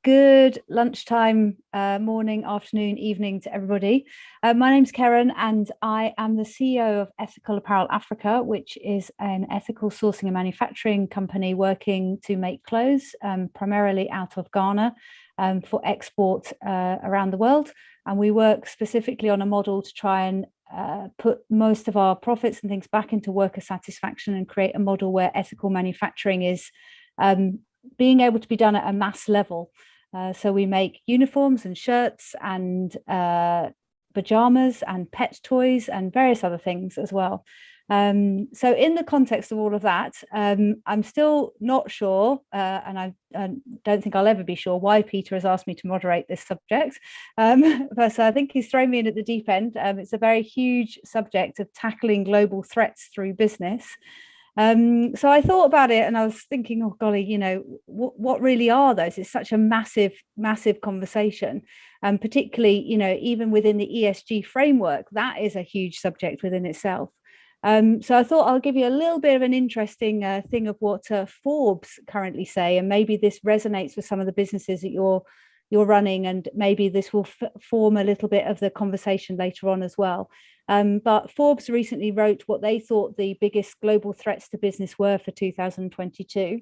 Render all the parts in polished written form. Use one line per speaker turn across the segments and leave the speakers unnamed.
Good lunchtime, morning, afternoon, evening to everybody. My name's Keren and I am the CEO of Ethical Apparel Africa, which is an ethical sourcing and manufacturing company working to make clothes primarily out of Ghana for export around the world. And we work specifically on a model to try and put most of our profits and things back into worker satisfaction and create a model where ethical manufacturing is being able to be done at a mass level. So we make uniforms and shirts and pajamas and pet toys and various other things as well. So in the context of all of that, I'm still not sure, and I don't think I'll ever be sure why Peter has asked me to moderate this subject. But I think he's thrown me in at the deep end. It's a very huge subject of tackling global threats through business. So I thought about it and I was thinking, oh golly, you know, what really are those? It's such a massive conversation, and particularly, you know, even within the ESG framework, that is a huge subject within itself. So I thought I'll give you a little bit of an interesting thing of what Forbes currently say, and maybe this resonates with some of the businesses that you're running, and maybe this will form a little bit of the conversation later on as well. But Forbes recently wrote what they thought the biggest global threats to business were for 2022.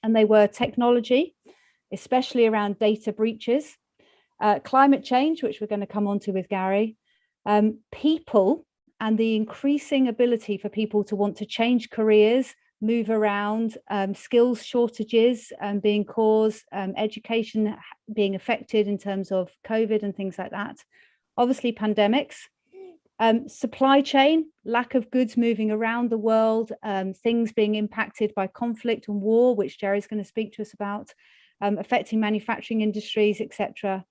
And they were technology, especially around data breaches, climate change, which we're going to come on to with Gary, people, and the increasing ability for people to want to change careers, move around, skills shortages being caused, education being affected in terms of COVID and things like that. Obviously, pandemics, supply chain, lack of goods moving around the world, things being impacted by conflict and war, which Jerry's going to speak to us about, affecting manufacturing industries, etc.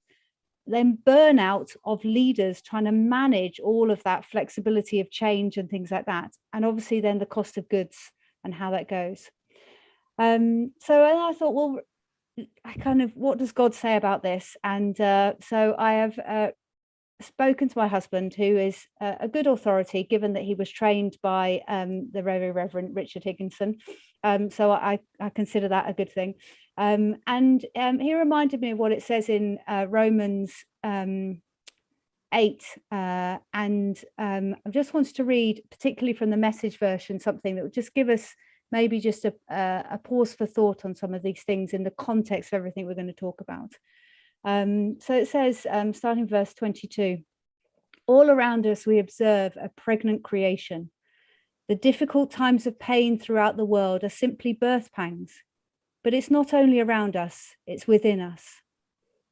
Then burnout of leaders trying to manage all of that flexibility of change and things like that. And obviously then the cost of goods and how that goes. So I thought, well, what does God say about this? And so I have spoken to my husband, who is a good authority, given that he was trained by the Very Reverend Richard Higginson. So I consider that a good thing. And he reminded me of what it says in Romans 8. And I just wanted to read, particularly from the Message version, something that would just give us maybe just a pause for thought on some of these things in the context of everything we're going to talk about. So it says, starting verse 22, all around us we observe a pregnant creation. The difficult times of pain throughout the world are simply birth pangs. But it's not only around us, it's within us.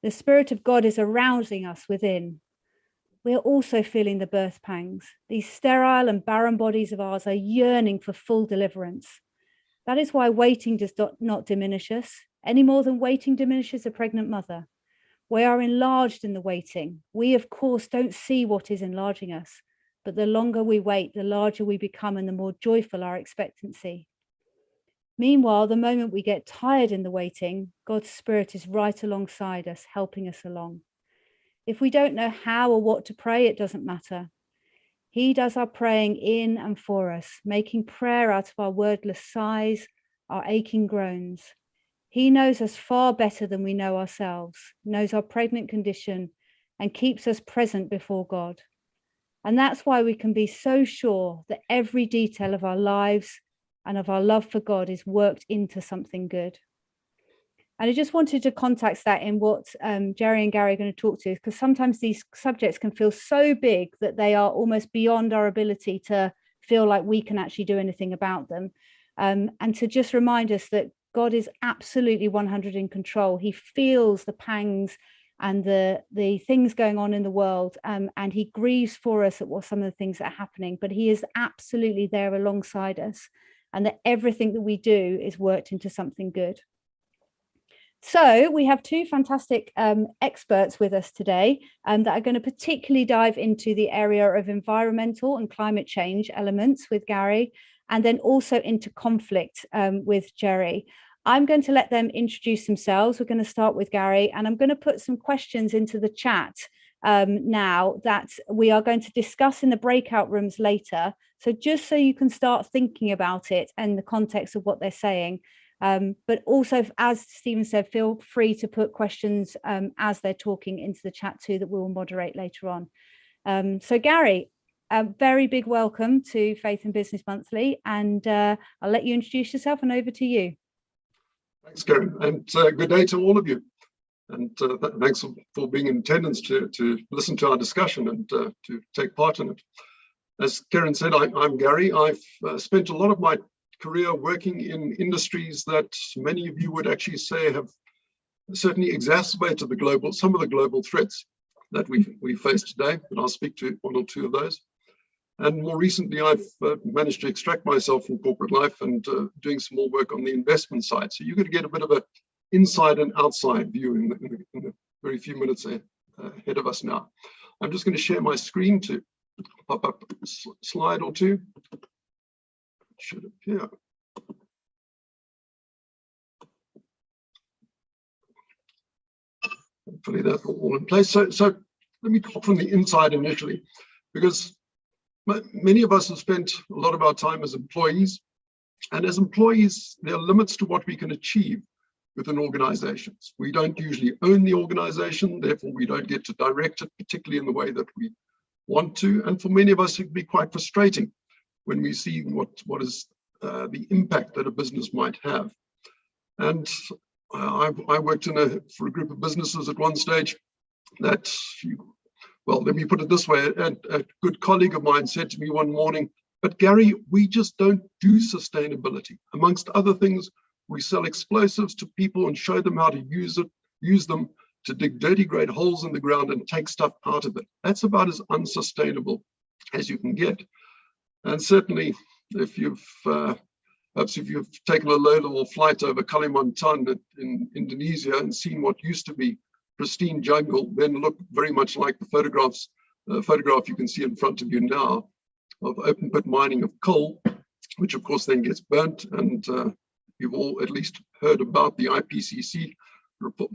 The Spirit of God is arousing us within. We are also feeling the birth pangs. These sterile and barren bodies of ours are yearning for full deliverance. That is why waiting does not diminish us, any more than waiting diminishes a pregnant mother. We are enlarged in the waiting. We, of course, don't see what is enlarging us, but the longer we wait, the larger we become and the more joyful our expectancy. Meanwhile, the moment we get tired in the waiting, God's Spirit is right alongside us, helping us along. If we don't know how or what to pray, it doesn't matter. He does our praying in and for us, making prayer out of our wordless sighs, our aching groans. He knows us far better than we know ourselves, knows our pregnant condition, and keeps us present before God. And that's why we can be so sure that every detail of our lives and of our love for God is worked into something good. And I just wanted to context that in what Jerry and Gary are going to talk to, because sometimes these subjects can feel so big that they are almost beyond our ability to feel like we can actually do anything about them. And to just remind us that God is absolutely 100% in control. He feels the pangs and the things going on in the world, and he grieves for us at what some of the things that are happening, but he is absolutely there alongside us, and that everything that we do is worked into something good. So we have two fantastic experts with us today that are going to particularly dive into the area of environmental and climate change elements with Gary, and then also into conflict with Jerry. I'm going to let them introduce themselves. We're going to start with Gary, and I'm going to put some questions into the chat now that we are going to discuss in the breakout rooms later. So just so you can start thinking about it and the context of what they're saying. But also, as Stephen said, feel free to put questions as they're talking into the chat too, that we'll moderate later on. So Gary, a very big welcome to Faith and Business Monthly, and I'll let you introduce yourself, and over to you.
Thanks, Karen, and good day to all of you. And thanks for being in attendance to listen to our discussion and to take part in it. As Karen said, I'm Gary. I've spent a lot of my career working in industries that many of you would actually say have certainly exacerbated some of the global threats that we face today, and I'll speak to one or two of those. And more recently, I've managed to extract myself from corporate life and doing some more work on the investment side. So you're going to get a bit of an inside and outside view in the very few minutes ahead of us now. I'm just going to share my screen to pop up a slide or two. It should appear. Hopefully that's all in place. So let me talk from the inside initially, because many of us have spent a lot of our time as employees, and as employees, there are limits to what we can achieve within organizations. We don't usually own the organization, therefore we don't get to direct it, particularly in the way that we want to. And for many of us, it can be quite frustrating when we see what is the impact that a business might have. And I worked for a group of businesses at one stage that, well, let me put it this way, a good colleague of mine said to me one morning, "But Gary, we just don't do sustainability. Amongst other things, we sell explosives to people and show them how to use them to dig dirty great holes in the ground and take stuff out of it. That's about as unsustainable as you can get." And certainly, if you've taken a low-level flight over Kalimantan in Indonesia and seen what used to be pristine jungle, then look very much like the photograph you can see in front of you now of open pit mining of coal, which of course then gets burnt. And you've all at least heard about the IPCC report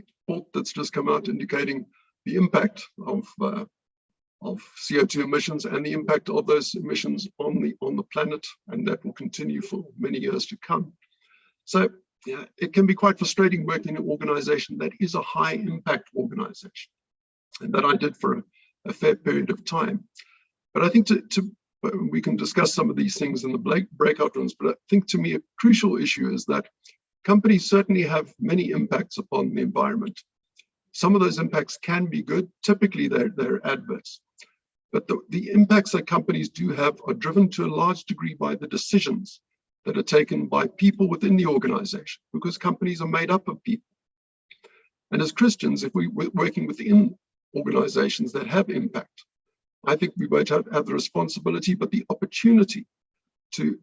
that's just come out indicating the impact of CO2 emissions and the impact of those emissions on the planet, and that will continue for many years to come. So yeah, it can be quite frustrating working in an organization that is a high impact organization, and that I did for a fair period of time. But I think we can discuss some of these things in the breakout rooms, but I think to me a crucial issue is that companies certainly have many impacts upon the environment. Some of those impacts can be good, typically they're adverse. But the impacts that companies do have are driven to a large degree by the decisions that are taken by people within the organization, because companies are made up of people. And as Christians, if we're working within organizations that have impact, I think we both have the responsibility, but the opportunity to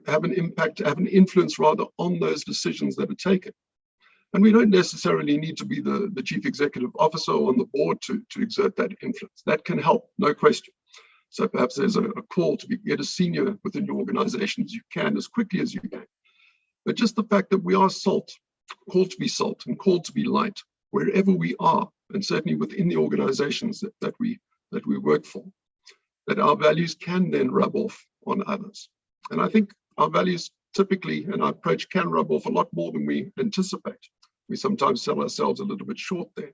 have an impact, to have an influence rather on those decisions that are taken. And we don't necessarily need to be the chief executive officer on the board to exert that influence. That can help, no question. So perhaps there's a call to get as senior within your organization as you can, as quickly as you can. But just the fact that we are salt, called to be salt and called to be light, wherever we are, and certainly within the organizations that we work for, that our values can then rub off on others. And I think our values typically, and our approach can rub off a lot more than we anticipate. We sometimes sell ourselves a little bit short there.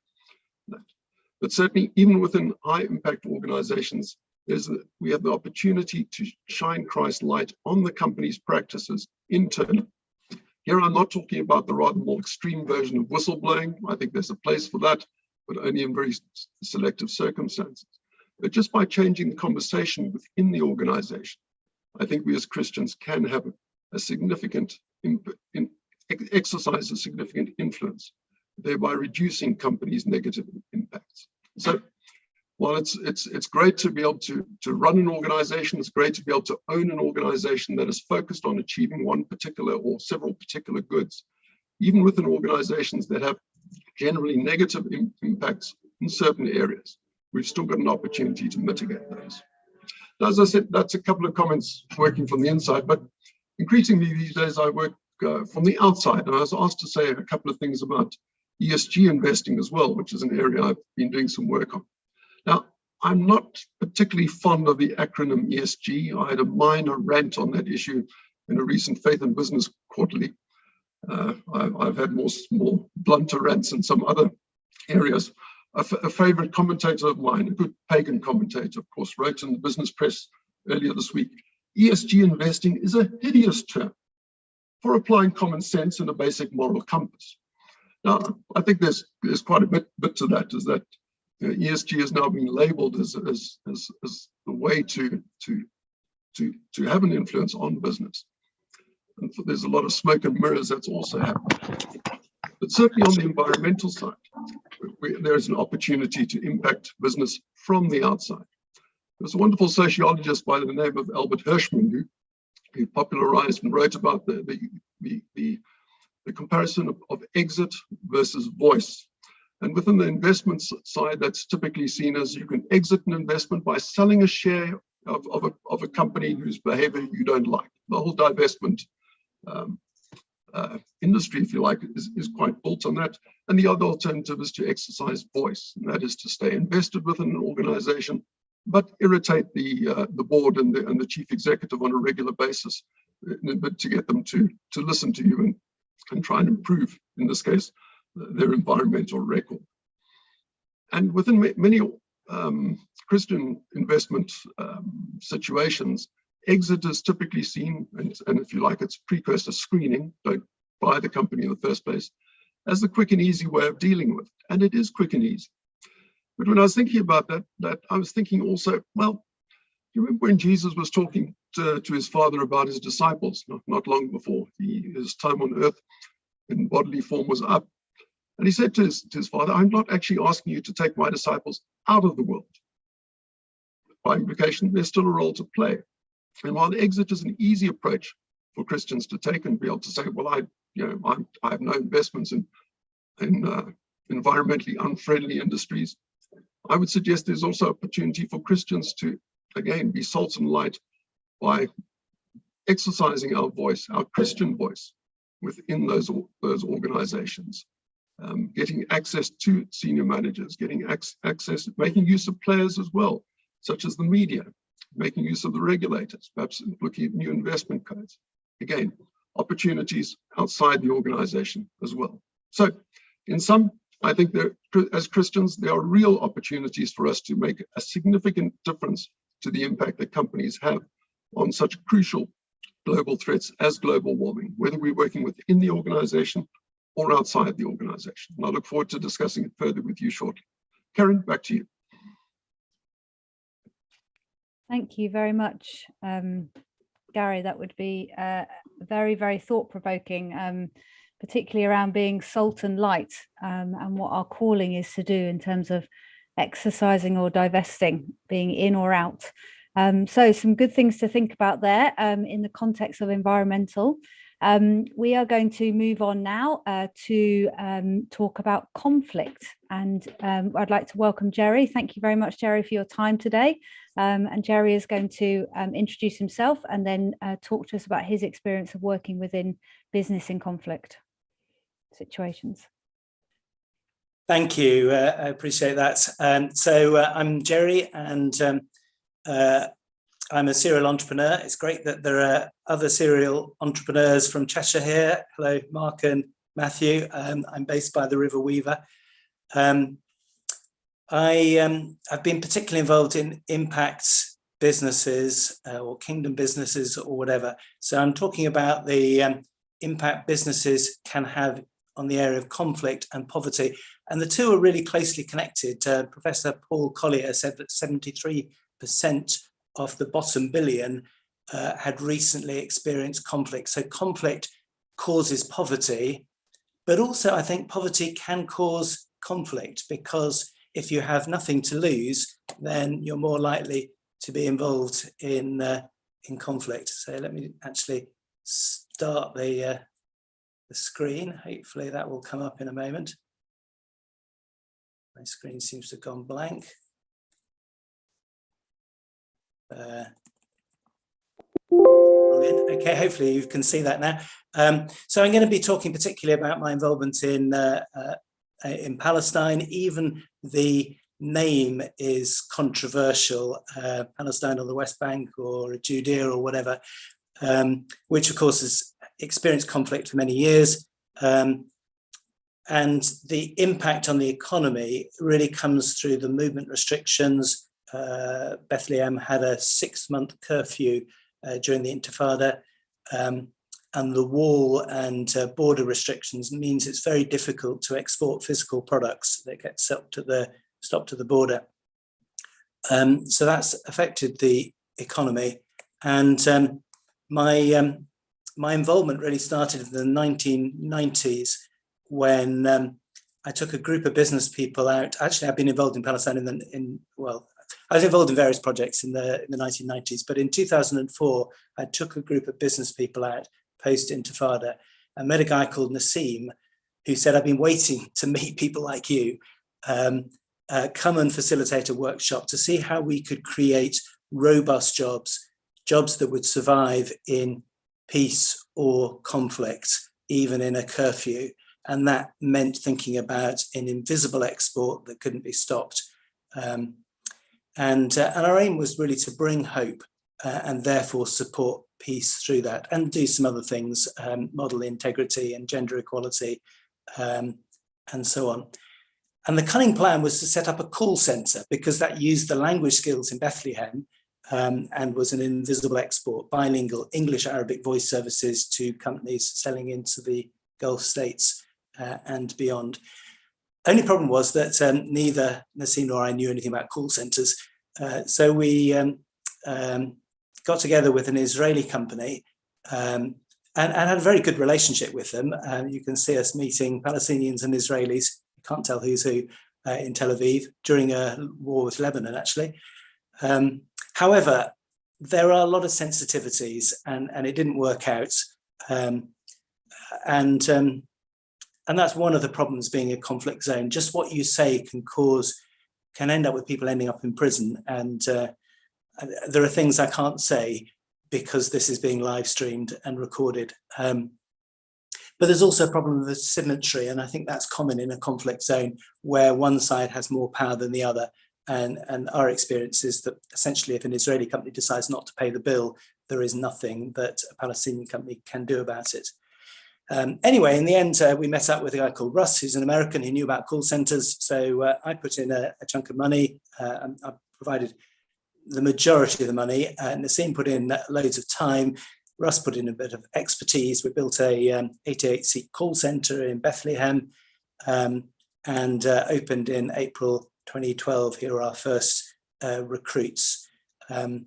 But certainly, even within high impact organizations, we have the opportunity to shine Christ's light on the company's practices internally. Here, I'm not talking about the rather more extreme version of whistleblowing. I think there's a place for that, but only in very selective circumstances. But just by changing the conversation within the organization, I think we as Christians can have a significant exercise a significant influence, thereby reducing companies' negative impacts. So while it's great to be able to run an organization, it's great to be able to own an organization that is focused on achieving one particular or several particular goods, even within organizations that have generally negative impacts in certain areas, we've still got an opportunity to mitigate those. Now, as I said, that's a couple of comments working from the inside, but increasingly these days I work from the outside, and I was asked to say a couple of things about ESG investing as well, which is an area I've been doing some work on. Now, I'm not particularly fond of the acronym ESG. I had a minor rant on that issue in a recent Faith and Business quarterly. I've had more blunter rants in some other areas. A favorite commentator of mine, a good pagan commentator, of course, wrote in the business press earlier this week, ESG investing is a hideous term for applying common sense and a basic moral compass. Now, I think there's quite a bit to that, is that ESG has now been labeled as the way to have an influence on business. And there's a lot of smoke and mirrors that's also happening. But certainly on the environmental side, there's an opportunity to impact business from the outside. There's a wonderful sociologist by the name of Albert Hirschman who popularized and wrote about the comparison of exit versus voice. And within the investment side, that's typically seen as you can exit an investment by selling a share of a company whose behavior you don't like. The whole divestment industry, if you like, is quite built on that. And the other alternative is to exercise voice, and that is to stay invested within an organization, but irritate the board and the chief executive on a regular basis, but to get them to listen to you and try and improve, in this case, their environmental record. And within many Christian investment situations, exit is typically seen, and if you like, it's precursor screening, don't buy the company in the first place, as the quick and easy way of dealing with it. And it is quick and easy. But when I was thinking about that I was thinking also, well, you remember when Jesus was talking to his father about his disciples, not long before his time on earth in bodily form was up. And he said to his father, I'm not actually asking you to take my disciples out of the world. By implication, there's still a role to play. And while exit is an easy approach for Christians to take and be able to say, well, I have no investments in environmentally unfriendly industries, I would suggest there's also opportunity for Christians to, again, be salt and light by exercising our voice, our Christian voice, within those organizations. Getting access to senior managers, getting access, making use of players as well, such as the media, making use of the regulators, perhaps looking at new investment codes. Again, opportunities outside the organization as well. So in sum, I think as Christians, there are real opportunities for us to make a significant difference to the impact that companies have on such crucial global threats as global warming, whether we're working within the organization or outside the organization. And I look forward to discussing it further with you shortly. Keren, back to you.
Thank you very much, Gary. That would be very, very thought-provoking, particularly around being salt and light, and what our calling is to do in terms of exercising or divesting, being in or out. So some good things to think about there in the context of environmental. We are going to move on now to talk about conflict, and I'd like to welcome Jerry. Thank you very much, Jerry, for your time today. And Jerry is going to introduce himself and then talk to us about his experience of working within business in conflict situations.
Thank you. I appreciate that. So I'm Jerry, and I'm a serial entrepreneur. It's great that there are other serial entrepreneurs from Cheshire here. Hello, Mark and Matthew. I'm based by the River Weaver. I've been particularly involved in impact businesses or kingdom businesses or whatever. So I'm talking about the impact businesses can have on the area of conflict and poverty. And the two are really closely connected. Professor Paul Collier said that 73% of the bottom billion had recently experienced conflict. So conflict causes poverty, but also I think poverty can cause conflict, because if you have nothing to lose, then you're more likely to be involved in conflict. So let me actually start the screen. Hopefully that will come up in a moment. My screen seems to have gone blank. Brilliant. Okay, hopefully you can see that now. So I'm going to be talking particularly about my involvement in Palestine. Even the name is controversial, Palestine or the West Bank or Judea or whatever, which of course has experienced conflict for many years. And the impact on the economy really comes through the movement restrictions. Bethlehem had a 6-month curfew during the Intifada, and the wall and border restrictions means it's very difficult to export physical products that get stopped at the border. So that's affected the economy. And my involvement really started in the 1990s when I took a group of business people out. Actually, I've been involved in Palestine I was involved in various projects in the 1990s, but in 2004, I took a group of business people out post-Intifada. I met a guy called Nassim who said, I've been waiting to meet people like you, come and facilitate a workshop to see how we could create robust jobs that would survive in peace or conflict, even in a curfew. And that meant thinking about an invisible export that couldn't be stopped. And our aim was really to bring hope and therefore support peace through that, and do some other things, model integrity and gender equality, and so on. And the cunning plan was to set up a call center, because that used the language skills in Bethlehem and was an invisible export, bilingual English-Arabic voice services to companies selling into the Gulf states and beyond. Only problem was that neither Nassim nor I knew anything about call centers. So we got together with an Israeli company and had a very good relationship with them. You can see us meeting Palestinians and Israelis, can't tell who's who, in Tel Aviv during a war with Lebanon, actually. However, there are a lot of sensitivities and it didn't work out. And that's one of the problems being a conflict zone. Just what you say can end up with people ending up in prison. And there are things I can't say because this is being live streamed and recorded. But there's also a problem with symmetry, and I think that's common in a conflict zone where one side has more power than the other. And our experience is that essentially if an Israeli company decides not to pay the bill, there is nothing that a Palestinian company can do about it. Anyway, in the end, we met up with a guy called Russ, who's an American who knew about call centers. So I put in a chunk of money. I provided the majority of the money. Nassim put in loads of time. Russ put in a bit of expertise. We built a 88-seat call center in Bethlehem and opened in April 2012. Here are our first recruits. And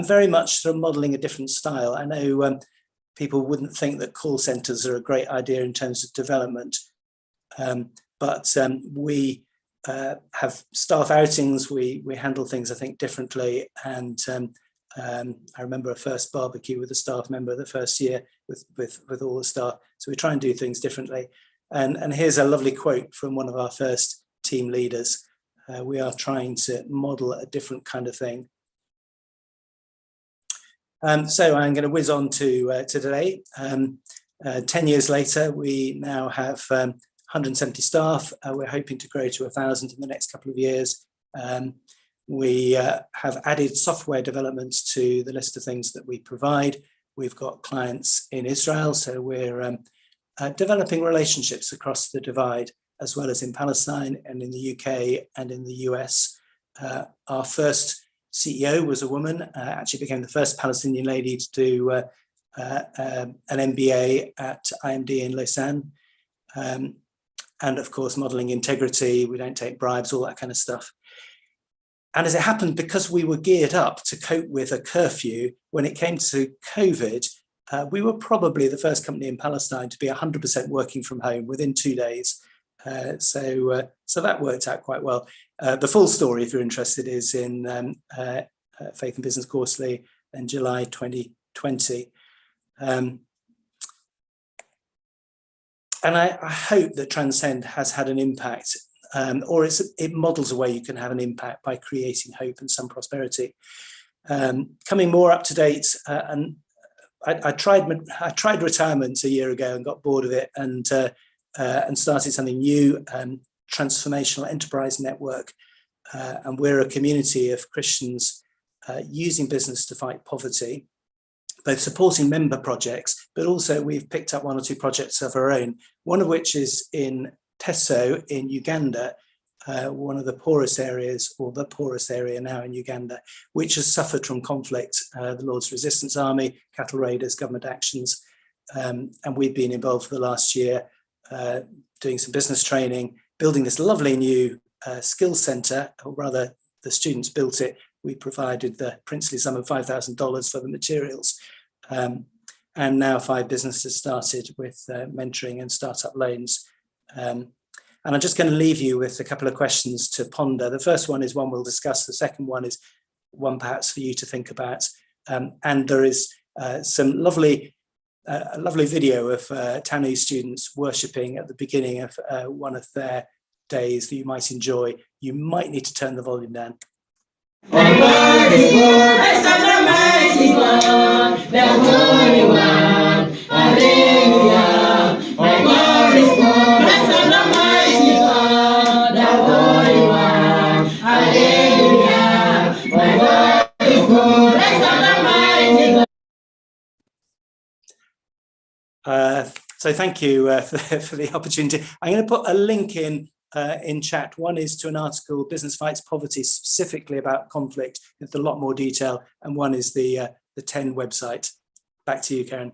very much sort of modeling a different style. I know people wouldn't think that call centers are a great idea in terms of development, but we have staff outings. We handle things, I think, differently. And I remember a first barbecue with a staff member the first year with all the staff. So we try and do things differently. And here's a lovely quote from one of our first team leaders. We are trying to model a different kind of thing. So I'm going to whiz on to today. 10 years later, we now have 170 staff. We're hoping to grow to 1,000 in the next couple of years. We have added software developments to the list of things that we provide. We've got clients in Israel, so we're developing relationships across the divide, as well as in Palestine and in the UK and in the US. Our first CEO was a woman, actually became the first Palestinian lady to do an MBA at IMD in Lausanne. And of course, modeling integrity, we don't take bribes, all that kind of stuff. And as it happened, because we were geared up to cope with a curfew, when it came to COVID, we were probably the first company in Palestine to be 100% working from home within 2 days. So that worked out quite well. The full story, if you're interested, is in Faith and Business Quarterly in July 2020. And I hope that Transcend has had an impact, or it models a way you can have an impact by creating hope and some prosperity. Coming more up to date, and I tried retirement a year ago and got bored of it, and started something new, Transformational Enterprise Network. And we're a community of Christians using business to fight poverty, both supporting member projects, but also we've picked up 1 or 2 projects of our own, one of which is in Teso in Uganda, one of the poorest areas, or the poorest area now in Uganda, which has suffered from conflict, the Lord's Resistance Army, cattle raiders, government actions. And we've been involved for the last year doing some business training, building this lovely new skills centre, or rather the students built it. We provided the princely sum of $5,000 for the materials. And now 5 businesses started with mentoring and startup loans. And I'm just going to leave you with a couple of questions to ponder. The first one is one we'll discuss. The second one is one perhaps for you to think about. And there is some lovely video of Tanu students worshipping at the beginning of one of their days that you might enjoy. You might need to turn the volume down.
My God is good, I serve the mighty God, the Holy One. Hallelujah. My God is good, I serve the mighty God, the Holy One. Hallelujah. My God is good, I serve the mighty God.
So thank you for the opportunity. I'm going to put a link in chat. One is to an article, Business Fights Poverty, specifically about conflict, with a lot more detail, and one is the 10 website. Back to you, Keren.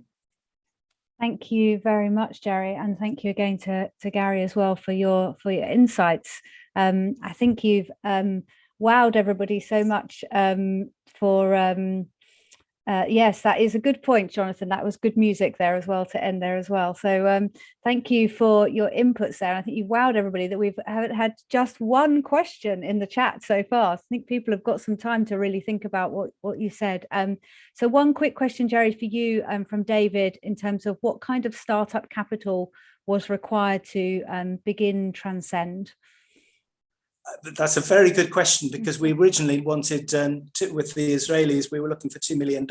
Thank you very much, Jerry, and thank you again to Gary as well for your insights. I think you've wowed everybody so much yes, that is a good point, Jonathan. That was good music there as well to end there as well. So thank you for your inputs there. I think you've wowed everybody that we haven't had just one question in the chat so far. I think people have got some time to really think about what you said. So one quick question, Jerry, for you from David, in terms of what kind of startup capital was required to begin Transcend?
That's a very good question, because we originally wanted with the Israelis, we were looking for $2 million,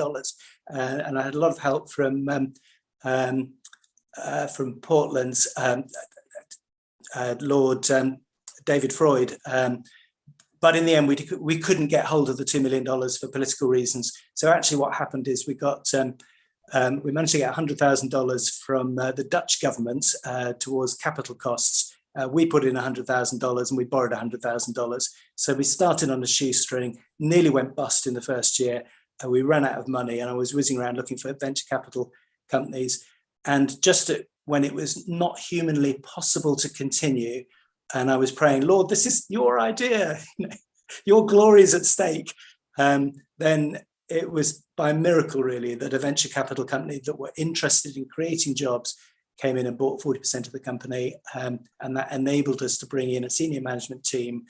and I had a lot of help from Portland's Lord David Freud, but in the end we couldn't get hold of the $2 million for political reasons. So actually what happened is we managed to get $100,000 from the Dutch government towards capital costs. We put in $100,000 and we borrowed $100,000. So we started on a shoestring, nearly went bust in the first year. We ran out of money, and I was whizzing around looking for venture capital companies. And just when it was not humanly possible to continue, and I was praying, Lord, this is your idea, your glory is at stake. Then it was by miracle, really, that a venture capital company that were interested in creating jobs came in and bought 40% of the company, and that enabled us to bring in a senior management team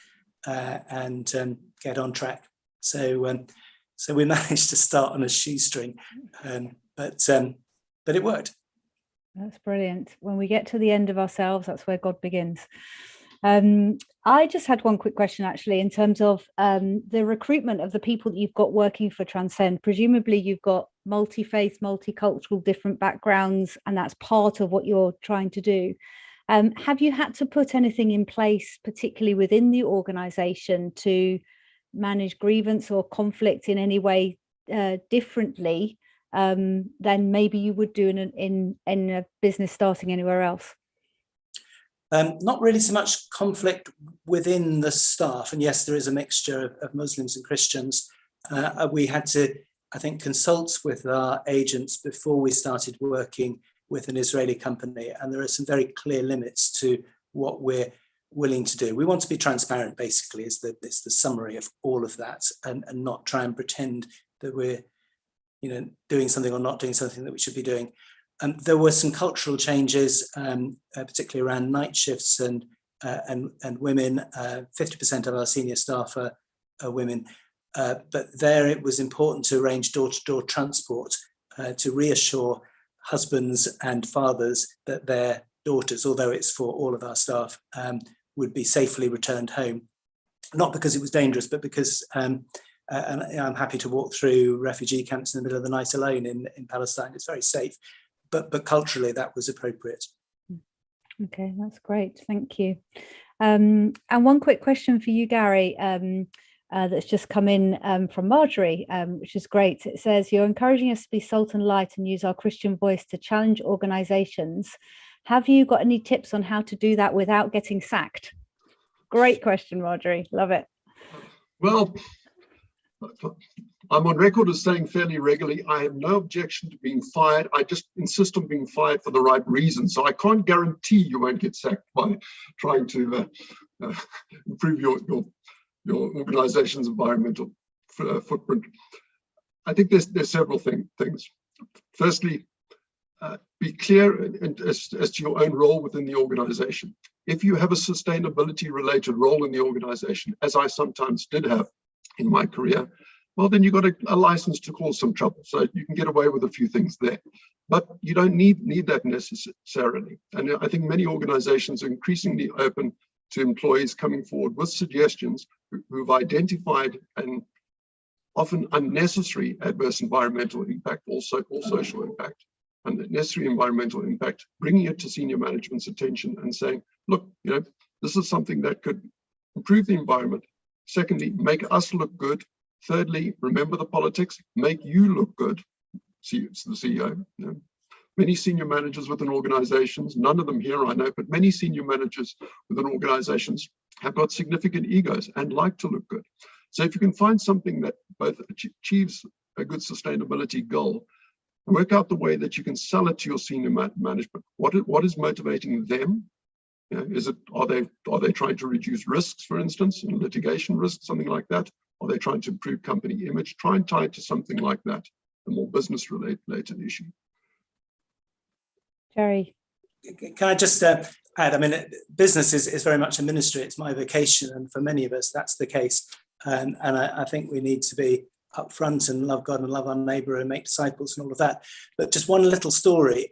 and get on track. So we managed to start on a shoestring, but it worked.
That's brilliant. When we get to the end of ourselves, that's where God begins. I just had one quick question, actually, in terms of the recruitment of the people that you've got working for Transcend. Presumably you've got multi-faith, multicultural, different backgrounds, and that's part of what you're trying to do. Have you had to put anything in place, particularly within the organisation, to manage grievance or conflict in any way differently than maybe you would do in a business starting anywhere else?
Not really so much conflict within the staff. And yes, there is a mixture of Muslims and Christians. We had to, I think, consult with our agents before we started working with an Israeli company. And there are some very clear limits to what we're willing to do. We want to be transparent, basically, is the summary of all of that, and not try and pretend that we're doing something or not doing something that we should be doing. There were some cultural changes, particularly around night shifts and women. 50% of our senior staff are women, but there it was important to arrange door-to-door transport to reassure husbands and fathers that their daughters, although it's for all of our staff, would be safely returned home. Not because it was dangerous, but because and I'm happy to walk through refugee camps in the middle of the night alone in Palestine. It's very safe. But culturally, that was appropriate.
Okay, that's great. Thank you. And one quick question for you, Gary. that's just come in from Marjorie, which is great. It says, you're encouraging us to be salt and light and use our Christian voice to challenge organizations. Have you got any tips on how to do that without getting sacked? Great question, Marjorie. Love it.
Well, I'm on record as saying fairly regularly, I have no objection to being fired. I just insist on being fired for the right reason. So I can't guarantee you won't get sacked by trying to improve your organization's environmental footprint. I think there's several things. Firstly, be clear as to your own role within the organization. If you have a sustainability related role in the organization, as I sometimes did have in my career, well, then you've got a license to cause some trouble. So you can get away with a few things there, but you don't need that necessarily. And I think many organizations are increasingly open to employees coming forward with suggestions who've identified an often unnecessary adverse environmental impact, or social impact, unnecessary environmental impact, bringing it to senior management's attention and saying, look, this is something that could improve the environment. Secondly, make us look good. Thirdly, remember the politics, make you look good. See, it's the CEO. Many senior managers within organizations, none of them here I know, but many senior managers within organizations have got significant egos and like to look good. So if you can find something that both achieves a good sustainability goal, work out the way that you can sell it to your senior management. What is motivating them? Are they trying to reduce risks, for instance, and litigation risks, something like that? Are they trying to improve company image? Try and tie it to something like that, a more business related issue.
Jerry.
Can I just add, I mean, business is very much a ministry. It's my vocation, and for many of us, that's the case. And I think we need to be upfront and love God and love our neighbour and make disciples and all of that. But just one little story.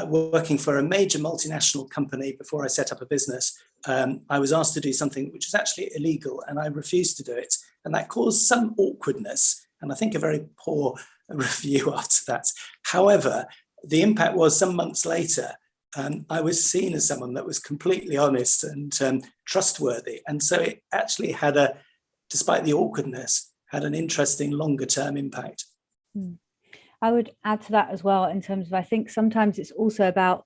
Working for a major multinational company before I set up a business, I was asked to do something which was actually illegal, and I refused to do it. And that caused some awkwardness, and I think a very poor review after that. However, the impact was some months later, I was seen as someone that was completely honest and trustworthy. And so it actually had despite the awkwardness, had an interesting longer term impact.
I would add to that as well, in terms of, I think sometimes it's also about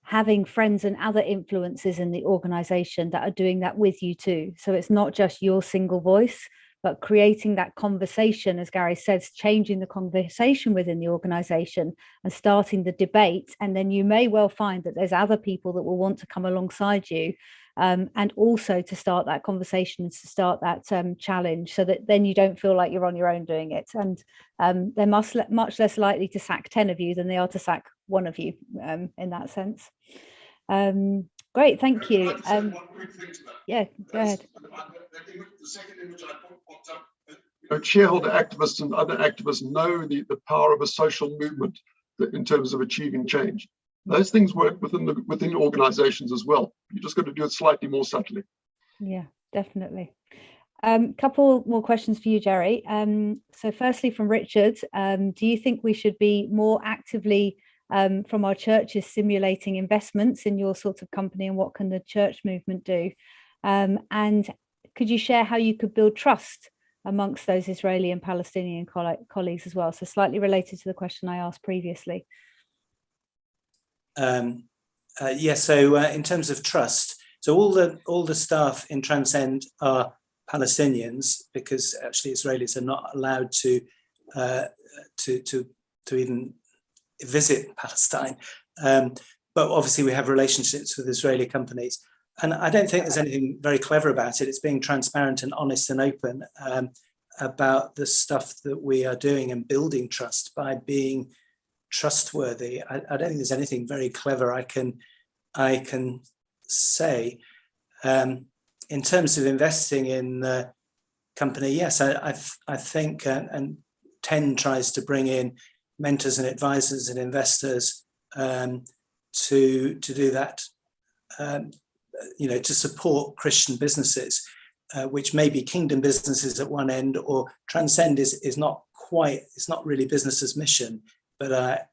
having friends and other influences in the organization that are doing that with you too. So it's not just your single voice, but creating that conversation, as Gary says, changing the conversation within the organization and starting the debate. And then you may well find that there's other people that will want to come alongside you, and also to start that conversation and to start that challenge, so that then you don't feel like you're on your own doing it. And they're much less likely to sack 10 of you than they are to sack one of you, in that sense. Great, thank you.
One quick thing to that.
Yeah, go ahead.
The second image I popped up, shareholder activists and other activists know the power of a social movement in terms of achieving change. Those things work within organizations as well. You just got to do it slightly more subtly.
Yeah, definitely. Couple more questions for you, Jerry. So firstly, from Richard, do you think we should be more actively from our churches simulating investments in your sort of company, and what can the church movement do? And could you share how you could build trust amongst those Israeli and Palestinian colleagues as well? So slightly related to the question I asked previously.
So in terms of trust, so all the staff in Transcend are Palestinians, because actually Israelis are not allowed to even visit Palestine. But obviously we have relationships with Israeli companies. And I don't think there's anything very clever about it. It's being transparent and honest and open about the stuff that we are doing and building trust by being trustworthy. I don't think there's anything very clever I can say. In terms of investing in the company, yes, I think, and TEN tries to bring in mentors and advisors and investors to do that, to support Christian businesses, which may be kingdom businesses at one end, or Transcend is not quite, it's not really business's mission, but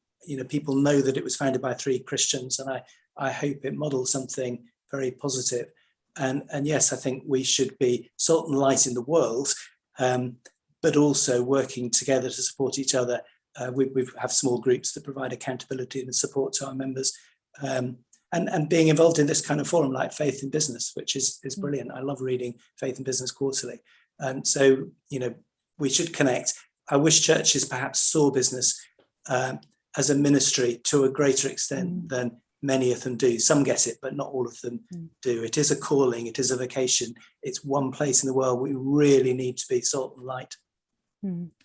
people know that it was founded by 3 Christians, and I hope it models something very positive. And yes, I think we should be salt and light in the world, but also working together to support each other. We have small groups that provide accountability and support to our members, and being involved in this kind of forum like Faith in Business, which is brilliant. I love reading Faith in Business Quarterly. So, we should connect. I wish churches perhaps saw business as a ministry to a greater extent than many of them do. Some get it, but not all of them do. It is a calling, it is a vocation. It's one place in the world we really need to be salt and light.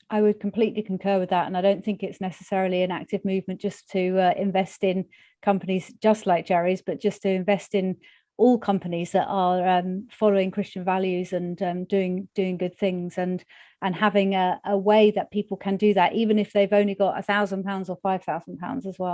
I would completely concur with that. And I don't think it's necessarily an active movement just to invest in companies just like Jerry's, but just to invest in all companies that are following Christian values and doing good things, and having a way that people can do that, even if they've only got £1,000 or £5,000 as well.